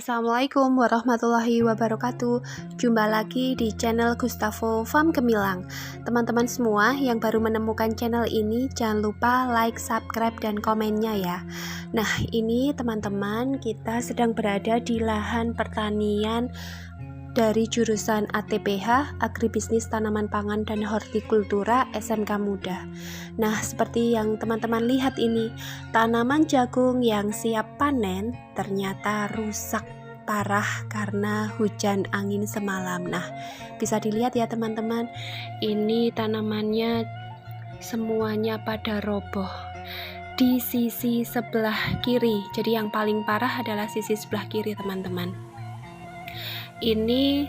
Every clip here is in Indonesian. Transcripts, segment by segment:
Assalamualaikum warahmatullahi wabarakatuh. Jumpa lagi di channel Gustavo Farm Gemilang. Teman-teman semua yang baru menemukan channel ini, jangan lupa like, subscribe, dan komennya ya. Nah, ini teman-teman, kita sedang berada di lahan pertanian dari jurusan ATPH, Agribisnis Tanaman Pangan dan Hortikultura SMK Muda. Nah, seperti yang teman-teman lihat ini, tanaman jagung yang siap panen ternyata rusak parah karena hujan angin semalam. Nah, bisa dilihat ya teman-teman, ini tanamannya semuanya pada roboh di sisi sebelah kiri. Jadi yang paling parah adalah sisi sebelah kiri teman-teman. Ini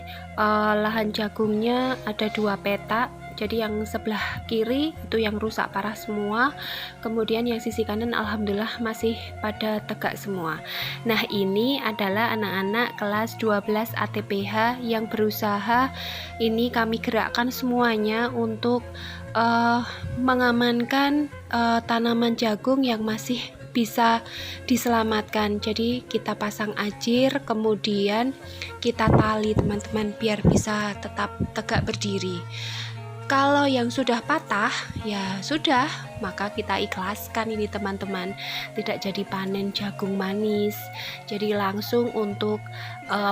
lahan jagungnya ada 2 petak. Jadi yang sebelah kiri itu yang rusak parah semua, kemudian yang sisi kanan alhamdulillah masih pada tegak semua. Nah, ini adalah anak-anak kelas 12 ATPH yang berusaha, ini kami gerakkan semuanya untuk mengamankan tanaman jagung yang masih bisa diselamatkan. Jadi kita pasang ajir, kemudian kita tali teman-teman biar bisa tetap tegak berdiri. Kalau yang sudah patah, ya sudah, maka kita ikhlaskan ini teman-teman. Tidak jadi panen jagung manis, jadi langsung untuk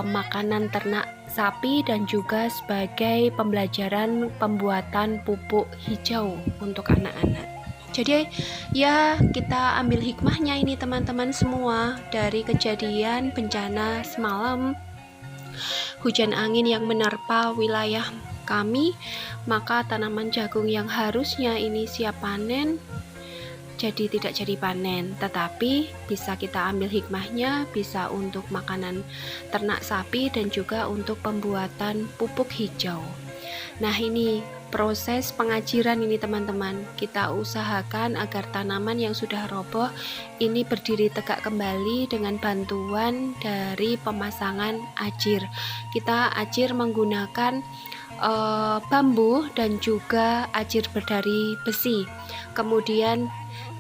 makanan ternak sapi dan juga sebagai pembelajaran pembuatan pupuk hijau untuk anak-anak. Jadi ya kita ambil hikmahnya ini teman-teman semua dari kejadian bencana semalam, hujan angin yang menerpa wilayah kami, maka tanaman jagung yang harusnya ini siap panen jadi tidak jadi panen, tetapi bisa kita ambil hikmahnya, bisa untuk makanan ternak sapi dan juga untuk pembuatan pupuk hijau. Nah, ini proses pengajiran ini teman-teman, kita usahakan agar tanaman yang sudah roboh ini berdiri tegak kembali dengan bantuan dari pemasangan ajir. Kita ajir menggunakan bambu dan juga ajir berdari besi. Kemudian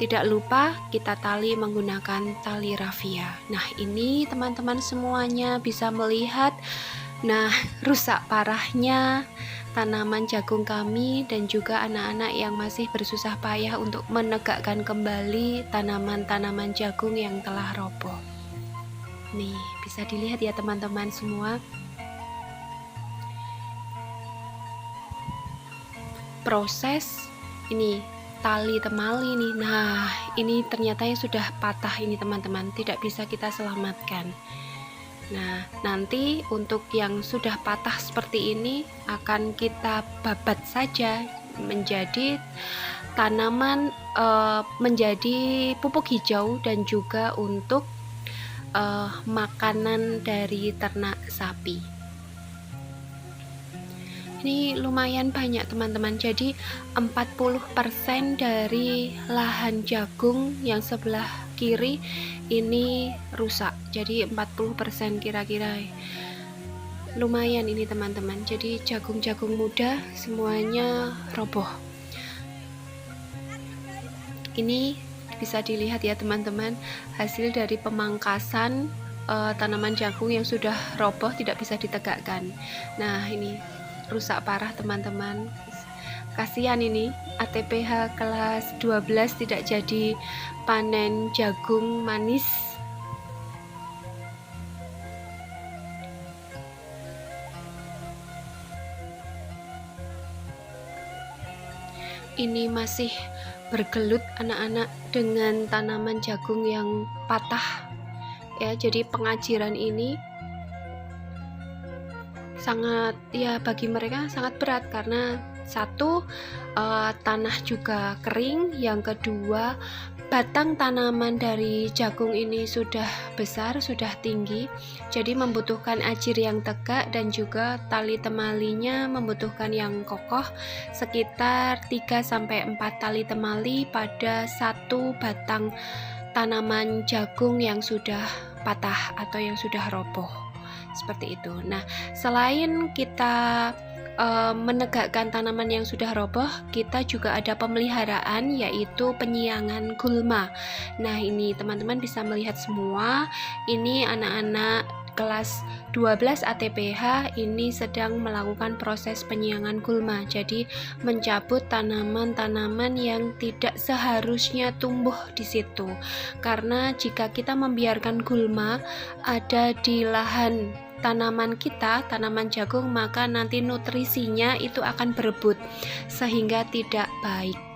tidak lupa kita tali menggunakan tali rafia. Nah, ini teman-teman semuanya bisa melihat, nah, rusak parahnya tanaman jagung kami dan juga anak-anak yang masih bersusah payah untuk menegakkan kembali tanaman-tanaman jagung yang telah roboh. Nih, bisa dilihat ya teman-teman semua. Proses ini tali temali nih. Nah, ini ternyata yang sudah patah ini teman-teman, tidak bisa kita selamatkan. Nah, nanti untuk yang sudah patah seperti ini akan kita babat saja menjadi tanaman, menjadi pupuk hijau dan juga untuk makanan dari ternak sapi. Ini lumayan banyak teman-teman, jadi 40% dari lahan jagung yang sebelah kiri ini rusak, jadi 40% kira-kira. Lumayan ini teman-teman, jadi jagung-jagung muda semuanya roboh. Ini bisa dilihat ya teman-teman, hasil dari pemangkasan tanaman jagung yang sudah roboh tidak bisa ditegakkan. Nah, ini rusak parah teman-teman, kasihan ini ATPH kelas 12 tidak jadi panen jagung manis. Ini masih bergelut anak-anak dengan tanaman jagung yang patah ya. Jadi pengajiran ini sangat, ya bagi mereka sangat berat karena satu, tanah juga kering, yang kedua batang tanaman dari jagung ini sudah besar, sudah tinggi, jadi membutuhkan ajir yang tegak dan juga tali temalinya membutuhkan yang kokoh, sekitar 3-4 tali temali pada satu batang tanaman jagung yang sudah patah atau yang sudah roboh. Seperti itu. Nah, selain kita menegakkan tanaman yang sudah roboh, kita juga ada pemeliharaan, yaitu penyiangan gulma. Nah, ini teman-teman bisa melihat semua, ini anak-anak kelas 12 ATPH ini sedang melakukan proses penyiangan gulma. Jadi mencabut tanaman-tanaman yang tidak seharusnya tumbuh di situ. Karena jika kita membiarkan gulma ada di lahan tanaman kita, tanaman jagung, maka nanti nutrisinya itu akan berebut sehingga tidak baik.